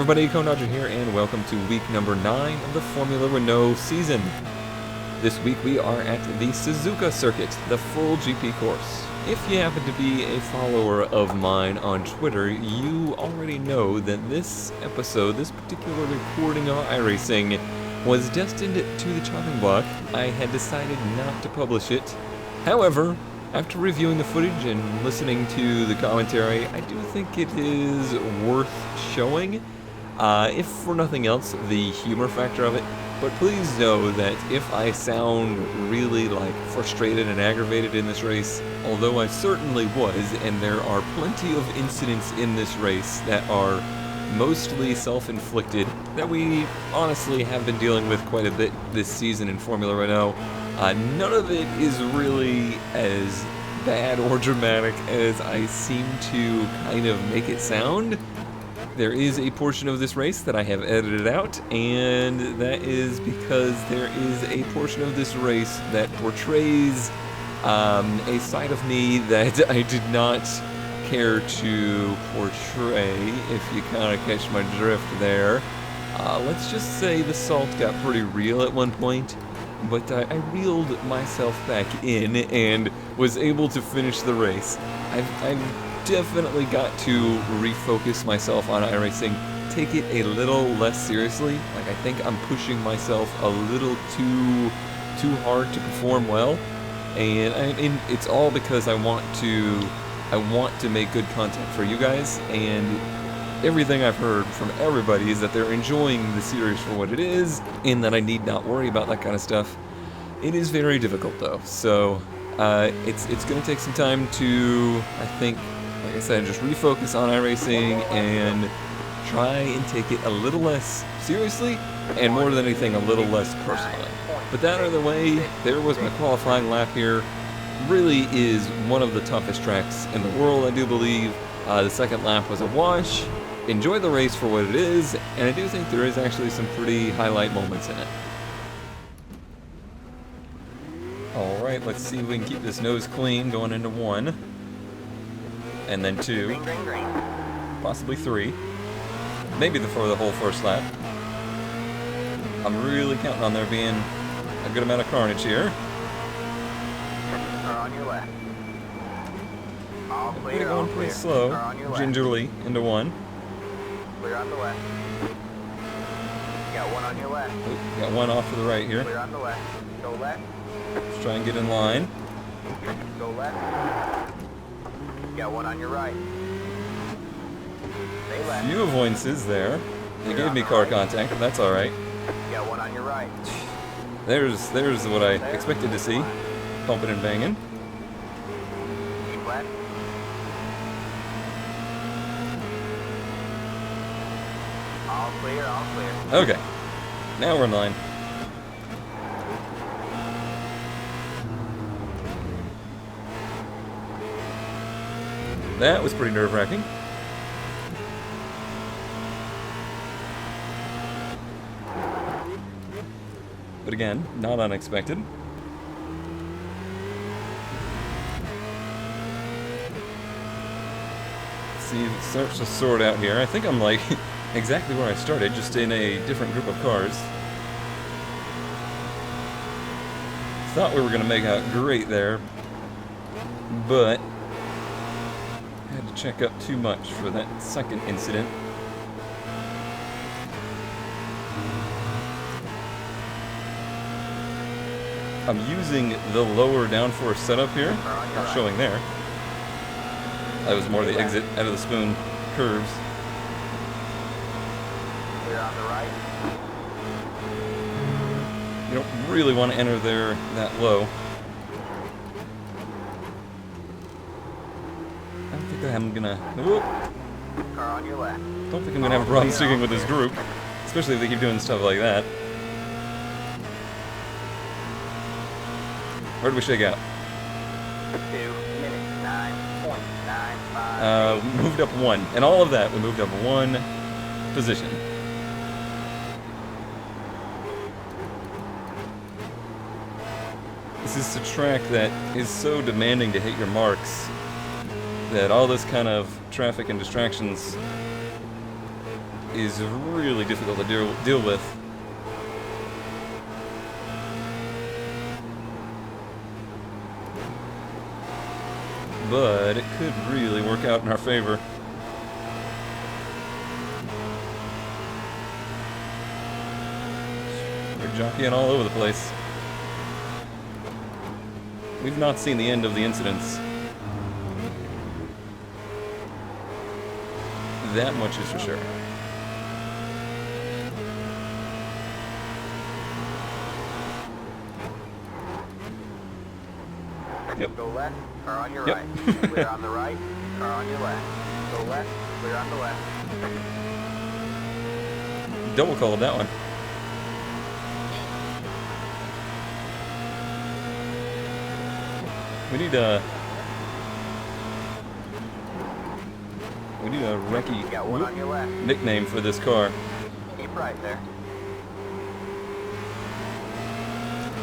everybody, Konodger here, and welcome to week number 9 of the Formula Renault season. This week we are at the Suzuka circuit, the full GP course. If you happen to be a follower of mine on Twitter, you already know that this episode, this particular recording of iRacing, was destined to the chopping block. I had decided not to publish it. However, after reviewing the footage and listening to the commentary, I do think it is worth showing. If for nothing else, the humor factor of it. But please know that if I sound really frustrated and aggravated in this race, although I certainly was, and there are plenty of incidents in this race that are mostly self-inflicted, that we honestly have been dealing with quite a bit this season in Formula Renault. None of it is really as bad or dramatic as I seem to kind of make it sound. There is a portion of this race that I have edited out, and that is because there is a portion of this race that portrays a side of me that I did not care to portray, if you kind of catch my drift there. Let's just say the salt got pretty real at one point, but I reeled myself back in and was able to finish the race. I've definitely got to refocus myself on iRacing, take it a little less seriously. I think I'm pushing myself a little too hard to perform well, and I mean, it's all because I want to make good content for you guys, and everything I've heard from everybody is that they're enjoying the series for what it is, and that I need not worry about that kind of stuff. It is very difficult though, so it's going to take some time to, I think, like I said, just refocus on iRacing and try and take it a little less seriously, and more than anything, a little less personally. But that out of the way, there was my qualifying lap here. Really is one of the toughest tracks in the world, I do believe. The second lap was a wash. Enjoy the race for what it is, and I do think there is actually some pretty highlight moments in it. Alright, let's see if we can keep this nose clean going into 1. And then 2. Possibly 3. Maybe for the whole first lap. I'm really counting on there being a good amount of carnage here. On your left. All We're clear, going pretty slow, gingerly, into 1. Clear on the left. You got 1 on your left. Ooh, got 1 off to the right here. Clear on the left. Go left. Let's try and get in line. Go left. You got 1 on your right. Stay left. Few avoidances there. They gave me car contact, but that's alright. You got 1 on your right. There's what I expected to see. Pumping and banging. Keep left. All clear, all clear. Okay. Now we're in line. That was pretty nerve-wracking. But again, not unexpected. See, it starts to sort out here. I think I'm exactly where I started, just in a different group of cars. Thought we were going to make out great there, but had to check up too much for that second incident. I'm using the lower downforce setup here, not showing there. That was more the exit out of the spoon curves. Clear on the right. You don't really want to enter there that low. I don't think I'm gonna. Whoop, Car on your left. don't think I'm gonna have a problem sticking with this group, especially if they keep doing stuff like that. Where do we shake out? 2 minutes 9.95. We moved up 1, and all of that we moved up 1 position. This is a track that is so demanding to hit your marks that all this kind of traffic and distractions is really difficult to deal with. But it could really work out in our favor. We're jockeying all over the place. We've not seen the end of the incidents. That much is for sure. Yep. Go left, car on your Yep. right. Clear on the right, car on your left. Go left, clear on the left. Double called that one. We need a recce You got one on your left. nickname for this car. Keep right there.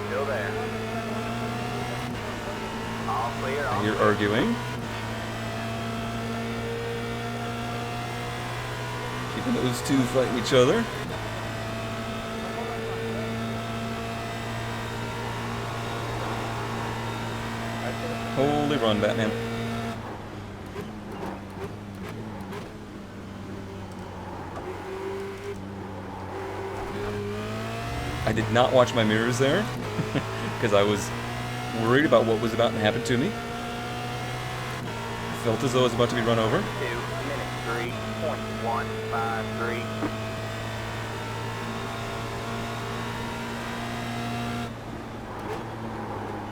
Still there. All clear, all You're clear. arguing. Keeping those two fighting each other. Holy run, Batman. I did not watch my mirrors there because I was worried about what was about to happen to me. I felt as though I was about to be run over. 2 minutes 3.153.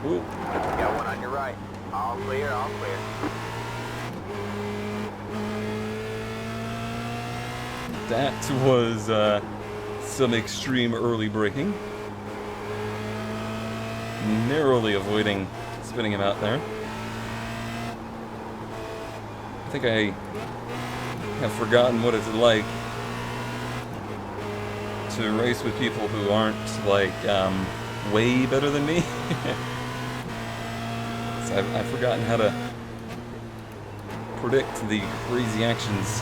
Ooh, Got one on your right. All clear, all clear. that was some extreme early braking. Narrowly avoiding spinning him out there. I think I have forgotten what it's like to race with people who aren't like way better than me. So I've forgotten how to predict the crazy actions,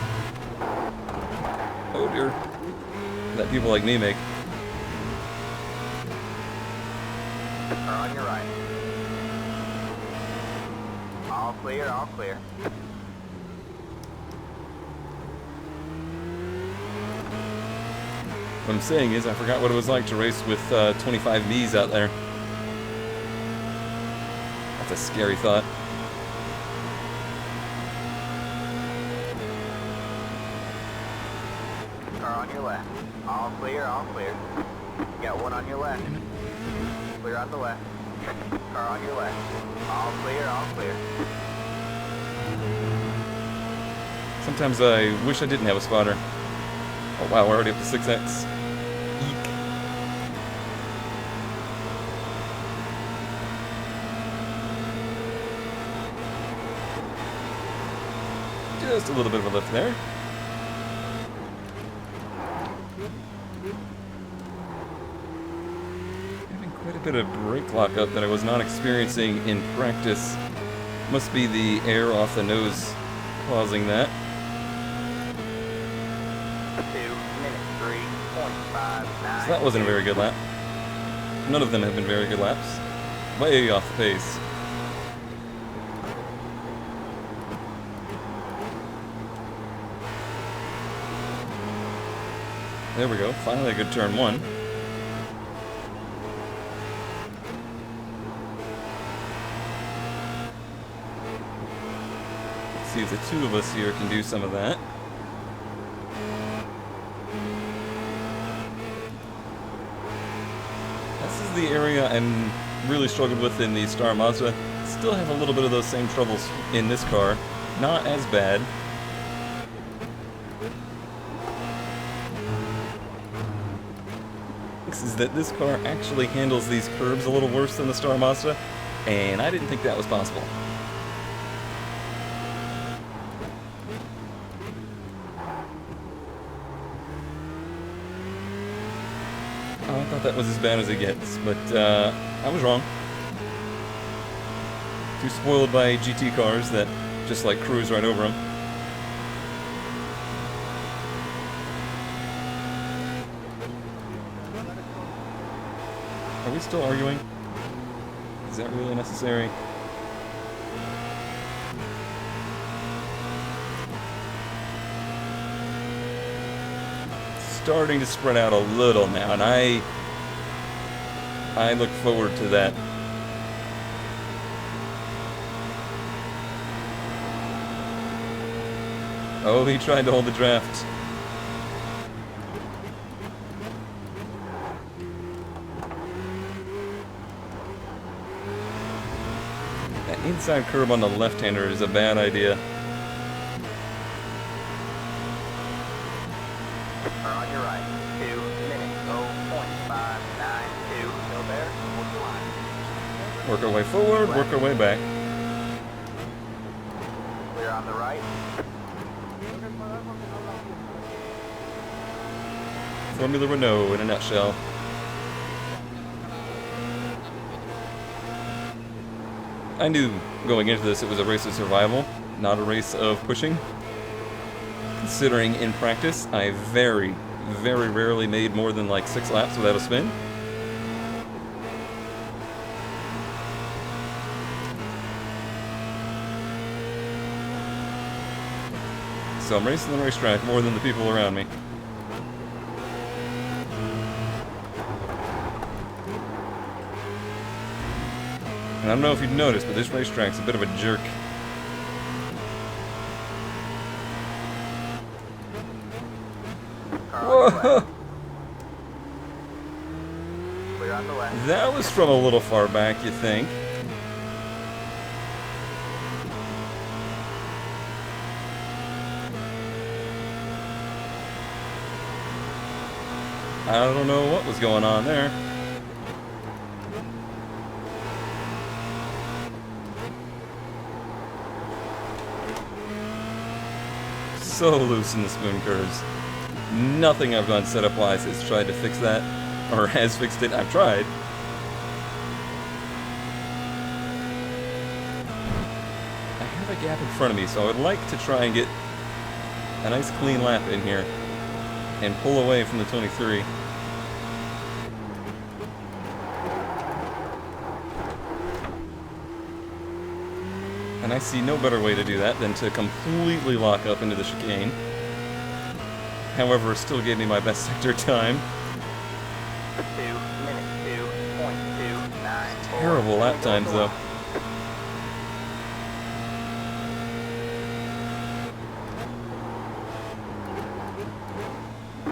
oh dear, that people like me make. Car on your right. All clear, all clear. What I'm saying is I forgot what it was like to race with 25 Ms out there. That's a scary thought. Car on your left. All clear, all clear. Got one on your left. Clear on the left. Car on your left. All clear, all clear. Sometimes I wish I didn't have a spotter. Oh wow, we're already up to 6x. Eek. Just a little bit of a lift there. Having quite a bit of brake lockup that I was not experiencing in practice. Must be the air off the nose causing that. 2 minutes 3.59. So that wasn't a very good lap. None of them have been very good laps. Way off the pace. There we go, finally a good turn one. Let's see if the two of us here can do some of that. This is the area I'm really struggled with in the Star Mazda. Still have a little bit of those same troubles in this car. Not as bad. Is that this car actually handles these curbs a little worse than the Star Mazda, and I didn't think that was possible. Oh, I thought that was as bad as it gets, but I was wrong. Too spoiled by GT cars that just like cruise right over them. Are we still arguing? Is that really necessary? Starting to spread out a little now, and I look forward to that. Oh, he tried to hold the draft. That inside curb on the left-hander is a bad idea. On your right, 2 minutes, 0.592, still there, hold the line. Work our way forward, work our way back. Clear on the right. Formula Renault in a nutshell. I knew going into this it was a race of survival, not a race of pushing. Considering in practice, I very, very rarely made more than like 6 laps without a spin. So I'm racing the racetrack more than the people around me. And I don't know if you've noticed, but this racetrack's a bit of a jerk. Whoa! Clear on the left. That was from a little far back, you think? I don't know what was going on there. So loose in the spoon curves. Nothing I've done setup-wise has tried to fix that, or has fixed it. I've tried. I have a gap in front of me, so I would like to try and get a nice clean lap in here and pull away from the 23. And I see no better way to do that than to completely lock up into the chicane. However, it still gave me my best sector time. 2 minutes, 2.294. Terrible lap times, though.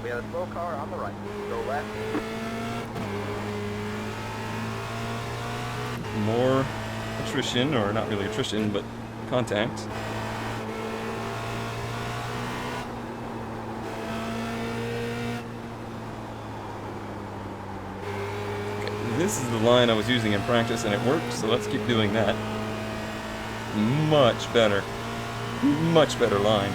We have a slow car on the right. Go left. More attrition, or not really attrition, but contact. Okay, this is the line I was using in practice and it worked, so let's keep doing that. Much better. Much better line.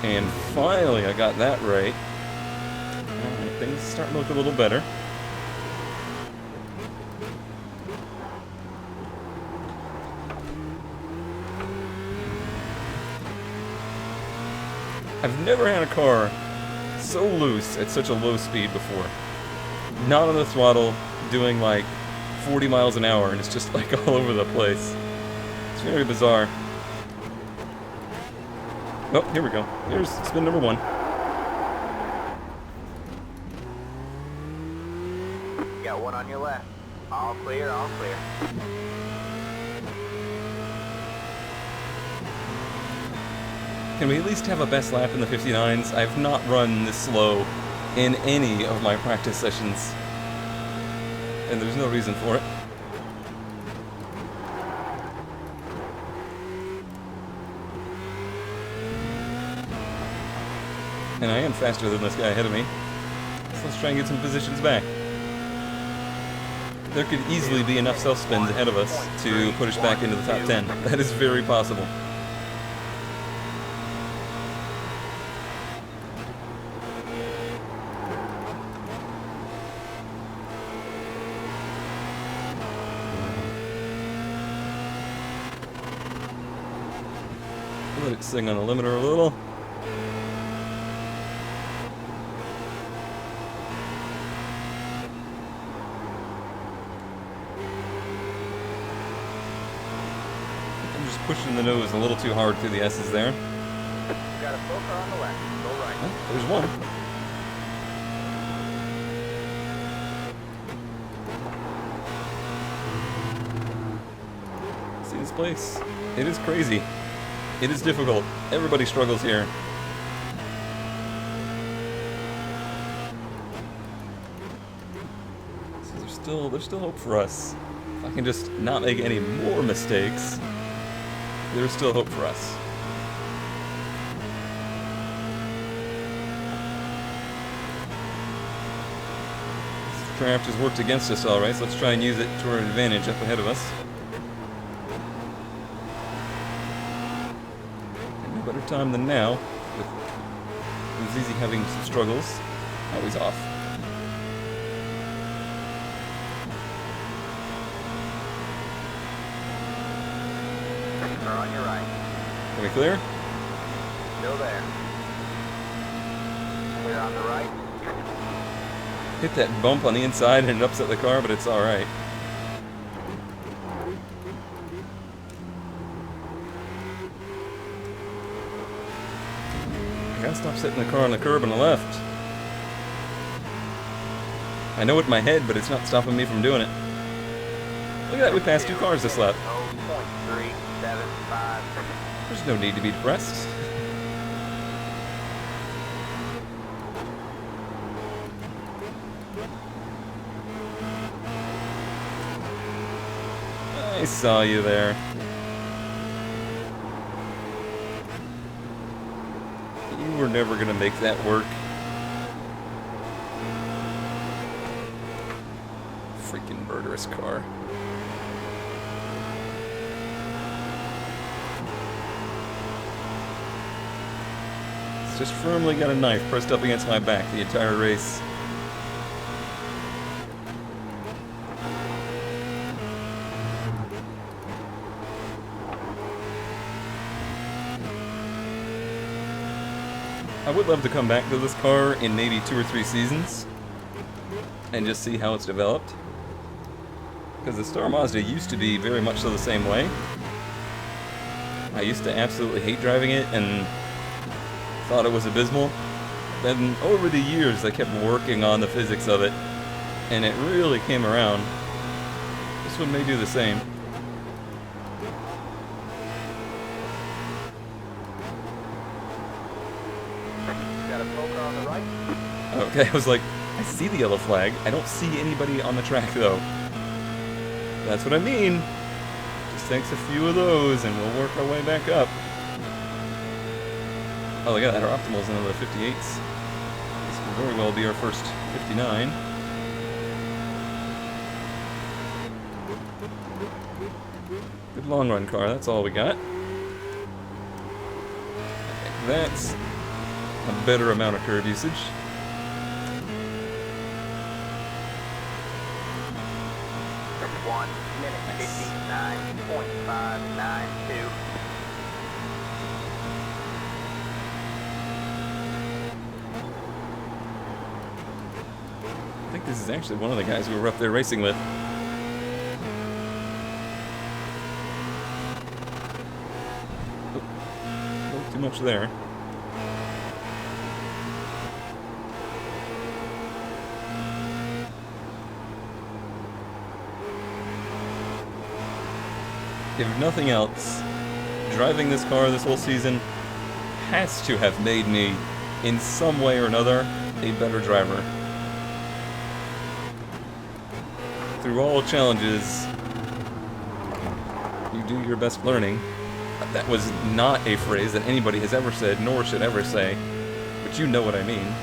And finally, I got that right. Alright, things start to look a little better. I've never had a car so loose at such a low speed before. Not on the throttle, doing like 40 miles an hour, and it's just like all over the place. It's very bizarre. Oh, here we go. Here's spin number 1. You got one on your left. All clear, all clear. Can we at least have a best lap in the 59s? I've not run this slow in any of my practice sessions. And there's no reason for it. And I am faster than this guy ahead of me. So let's try and get some positions back. There could easily be enough self-spins ahead of us to put us back into the top 10. That is very possible. Let it sing on the limiter a little. I'm just pushing the nose a little too hard through the S's there. You got a full car on the left. Go right. Oh, there's one. See this place? It is crazy. It is difficult. Everybody struggles here. So there's still hope for us. If I can just not make any more mistakes, there's still hope for us. This draft has worked against us alright, so let's try and use it to our advantage up ahead of us. And no better time than now, with Zizi having some struggles. Oh, he's off. Car on your right. Are we clear? Still there. Clear on the right. Hit that bump on the inside and it upset the car, but it's alright. I gotta stop setting the car on the curb on the left. I know it in my head, but it's not stopping me from doing it. Look at that, we passed 2 cars this lap. 0.375. There's no need to be depressed. I saw you there. You were never gonna make that work. Freaking murderous car. It's just firmly got a knife pressed up against my back the entire race. I would love to come back to this car in maybe 2 or 3 seasons and just see how it's developed. Because the Star Mazda used to be very much so the same way. I used to absolutely hate driving it and thought it was abysmal. Then over the years I kept working on the physics of it and it really came around. This one may do the same. Got a full car on the right. Okay, I was like, I see the yellow flag. I don't see anybody on the track though. That's what I mean. Just takes a few of those and we'll work our way back up. Oh, look at that, our optimal's another 58s. This will very well be our first 59. Good long run car, that's all we got. That's a better amount of curb usage. From 1 minute 59.592. I think this is actually one of the guys we were up there racing with. Oh, a little too much there. If nothing else, driving this car this whole season has to have made me, in some way or another, a better driver. Through all challenges, you do your best learning. That was not a phrase that anybody has ever said, nor should ever say, but you know what I mean.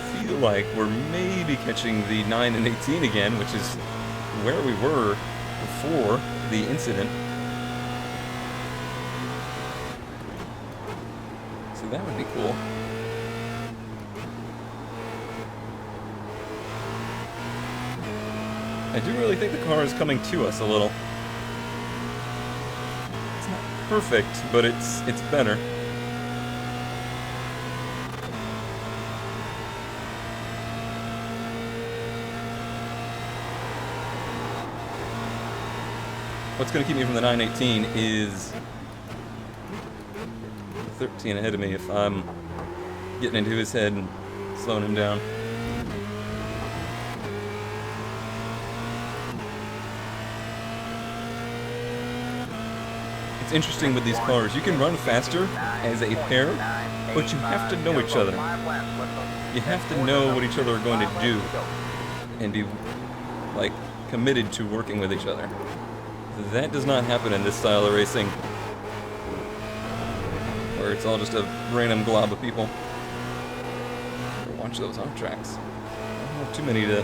I feel like we're maybe catching the 9 and 18 again, which is where we were before the incident. So that would be cool. I do really think the car is coming to us a little. It's not perfect, but it's better. What's going to keep me from the 918 is 13 ahead of me if I'm getting into his head and slowing him down. It's interesting with these cars. You can run faster as a pair, but you have to know each other. You have to know what each other are going to do and be, like, committed to working with each other. That does not happen in this style of racing, where it's all just a random glob of people. Watch those off tracks. I don't have too many to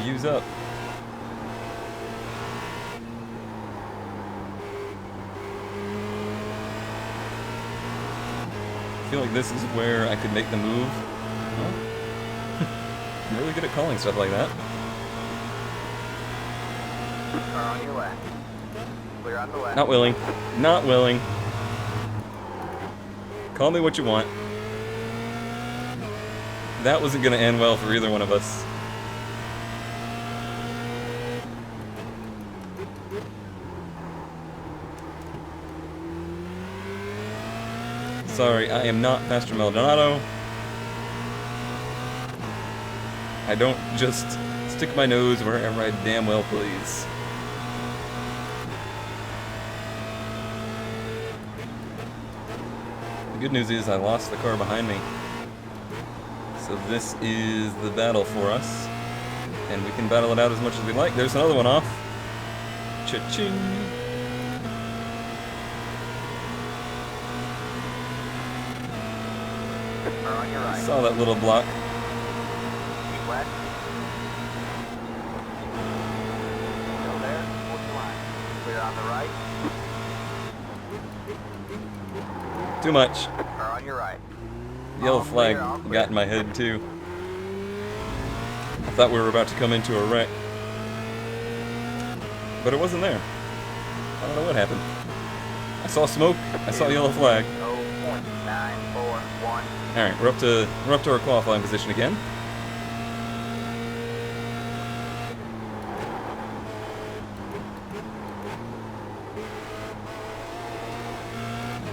use up. I feel like this is where I could make the move. Well, I'm really good at calling stuff like that. Car on your left. Clear on the left. Not willing. Not willing. Call me what you want. That wasn't going to end well for either one of us. Sorry, I am not Pastor Maldonado. I don't just stick my nose wherever I damn well please. The good news is I lost the car behind me. So this is the battle for us. And we can battle it out as much as we like. There's another one off. Cha-ching. On your right. Saw that little block. Keep west. Still there. Hold your line. Clear on the right. Too much. Car on your right. Yellow All flag clear, all clear. got in my head too. I thought we were about to come into a wreck. But it wasn't there. I don't know what happened. I saw smoke, I saw yellow flag. 0.941. Alright, we're up to our qualifying position again.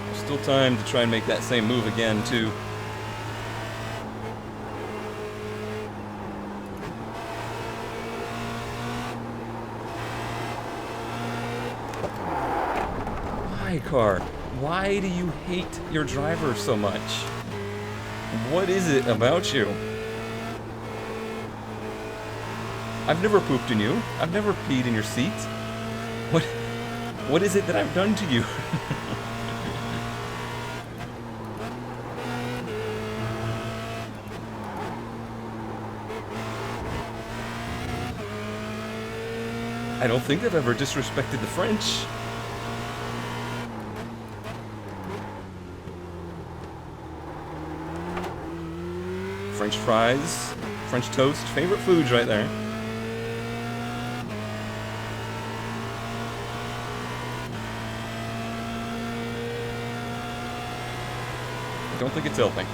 There's still time to try and make that same move again too. Why, car? Why do you hate your driver so much? What is it about you? I've never pooped in you. I've never peed in your seat. What is it that I've done to you? I don't think I've ever disrespected the French. French fries, French toast, favorite foods right there. I don't think it's healthy.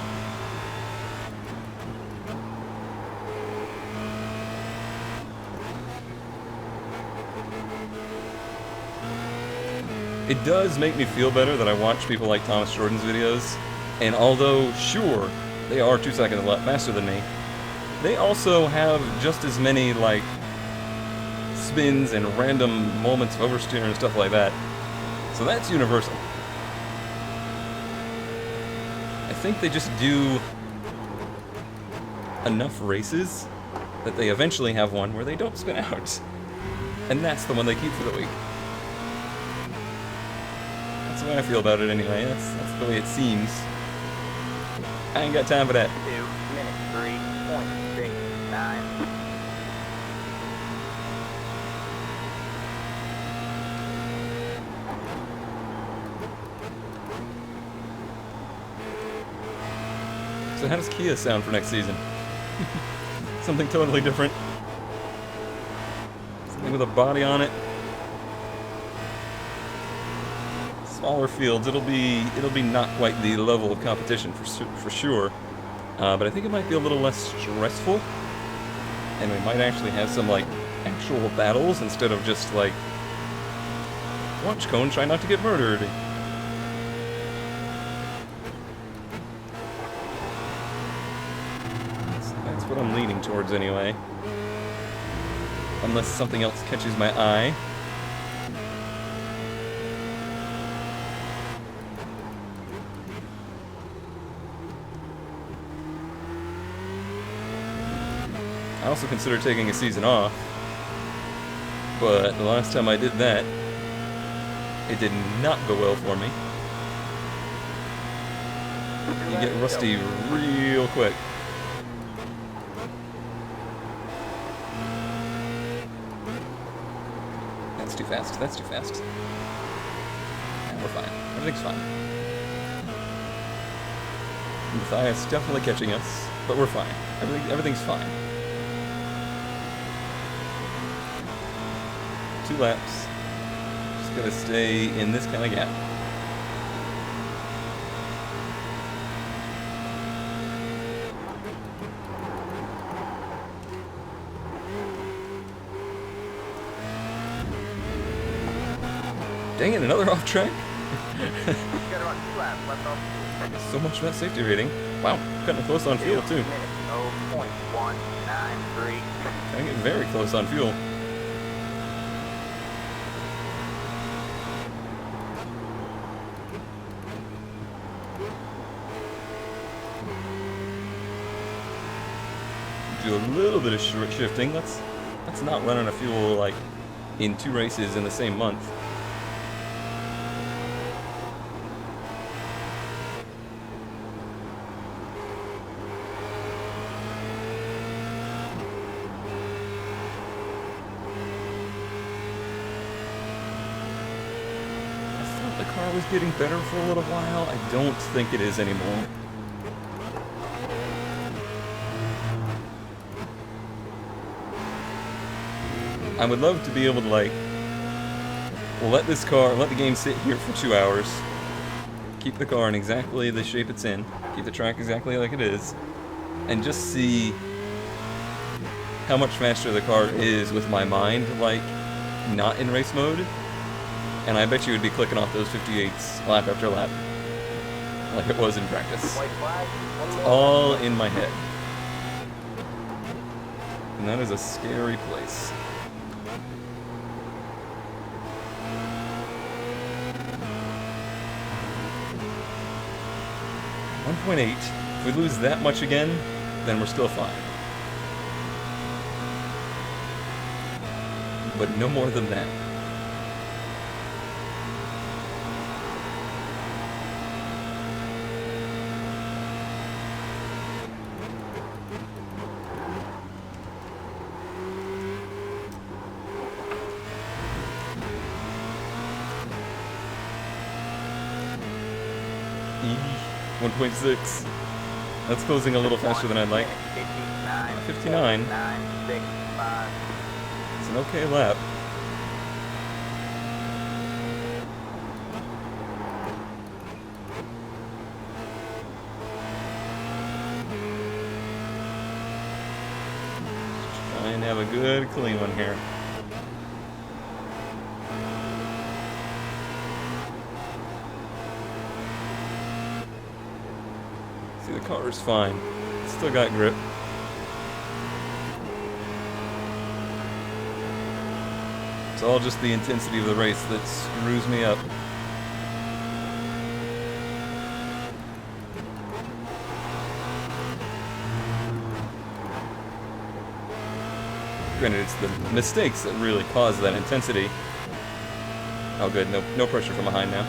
It does make me feel better that I watch people like Thomas Jordan's videos, and although, sure, they are 2 seconds a lot faster than me, they also have just as many, like, spins and random moments of oversteer and stuff like that. So that's universal. I think they just do enough races that they eventually have one where they don't spin out. And that's the one they keep for the week. That's the way I feel about it anyway. That's the way it seems. I ain't got time for that. 2 minutes 3.69. So how does Kia sound for next season? Something totally different. something with a body on it. Smaller fields, it'll be not quite the level of competition for sure, but I think it might be a little less stressful, and we might actually have some like actual battles instead of just like watch Cone try not to get murdered. That's what I'm leaning towards anyway, unless something else catches my eye. I also considered taking a season off, but the last time I did that, it did not go well for me. You get rusty real quick. That's too fast, that's too fast. Yeah, we're fine. Everything's fine. Matthias definitely catching us, but we're fine. Everything's fine. 2 laps. Just gotta stay in this kind of gap. Dang it, another off track? Got about 2 laps left off. So much for that safety rating. Wow, cutting it close on fuel too. 0.193. Cutting it very close on fuel. Do a little bit of shifting. Let's not run out of fuel like in 2 races in the same month. I thought the car was getting better for a little while. I don't think it is anymore. I would love to be able to, like, let the game sit here for 2 hours, keep the car in exactly the shape it's in, keep the track exactly like it is, and just see how much faster the car is with my mind, like, not in race mode. And I bet you would be clicking off those 58s lap after lap, like it was in practice. It's all in my head. And that is a scary place. 1.8. If we lose that much again, then we're still fine. But no more than that. E 1.6. That's closing a little faster than I'd like. 59. It's an okay lap. Try and have a good clean one here. See, the car is fine. It's still got grip. It's all just the intensity of the race that screws me up. Granted, it's the mistakes that really cause that intensity. Oh good, no pressure from behind now.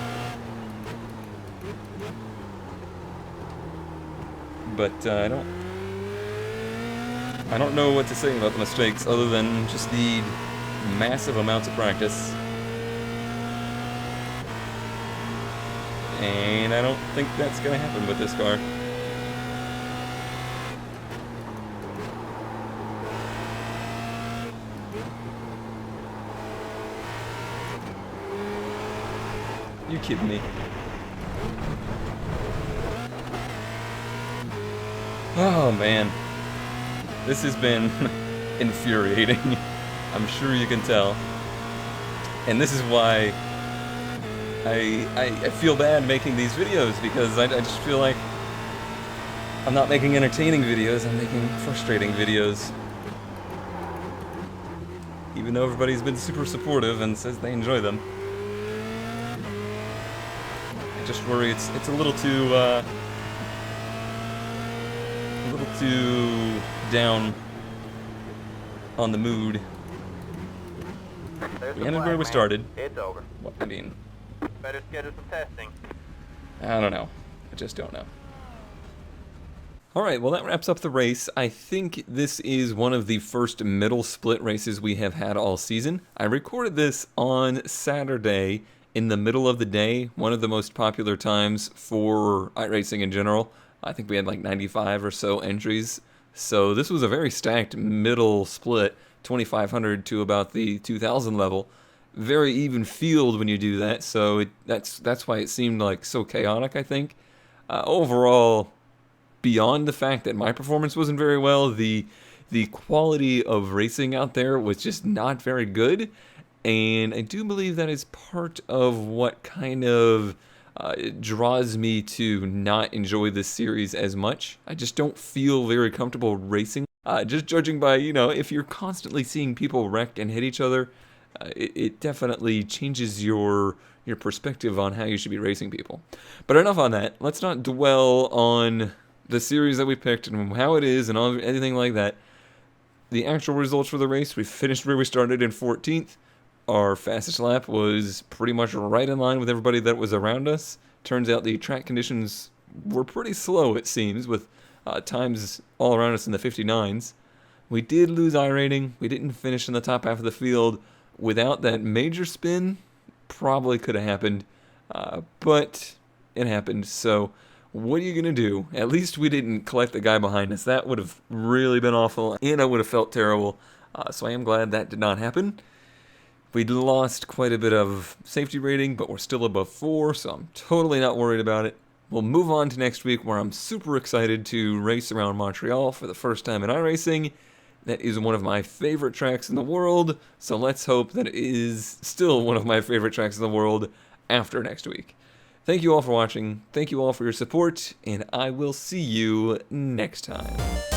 But I don't know what to say about the mistakes other than just need massive amounts of practice. And I don't think that's gonna happen with this car. kidding me? Oh man, this has been infuriating. I'm sure you can tell. And this is why I feel bad making these videos, because I just feel like I'm not making entertaining videos, I'm making frustrating videos. Even though everybody's been super supportive and says they enjoy them. I just worry it's a little too down on the mood. There's We the ended flag, where we man. started. It's over. What, I mean, Better schedule some testing. I don't know. I just don't know. Alright, well that wraps up the race. I think this is one of the first middle split races we have had all season. I recorded this on Saturday in the middle of the day, one of the most popular times for iRacing in general. I think we had like 95 or so entries. So this was a very stacked middle split, 2,500 to about the 2,000 level. Very even field when you do that, so that's why it seemed like so chaotic, I think. Overall, beyond the fact that my performance wasn't very well, the quality of racing out there was just not very good, and I do believe that is part of what kind of draws me to not enjoy this series as much. I just don't feel very comfortable racing. Just judging by, if you're constantly seeing people wreck and hit each other, it definitely changes your perspective on how you should be racing people. But enough on that. Let's not dwell on the series that we picked and how it is and anything like that. The actual results for the race, we finished where we started in 14th. Our fastest lap was pretty much right in line with everybody that was around us. Turns out the track conditions were pretty slow, it seems, with times all around us in the 59s. We did lose iRating. We didn't finish in the top half of the field. Without that major spin, probably could have happened, but it happened. So what are you going to do? At least we didn't collect the guy behind us. That would have really been awful, and I would have felt terrible. So I am glad that did not happen. We lost quite a bit of safety rating, but we're still above 4, so I'm totally not worried about it. We'll move on to next week, where I'm super excited to race around Montreal for the first time in iRacing. That is one of my favorite tracks in the world, so let's hope that it is still one of my favorite tracks in the world after next week. Thank you all for watching, thank you all for your support, and I will see you next time.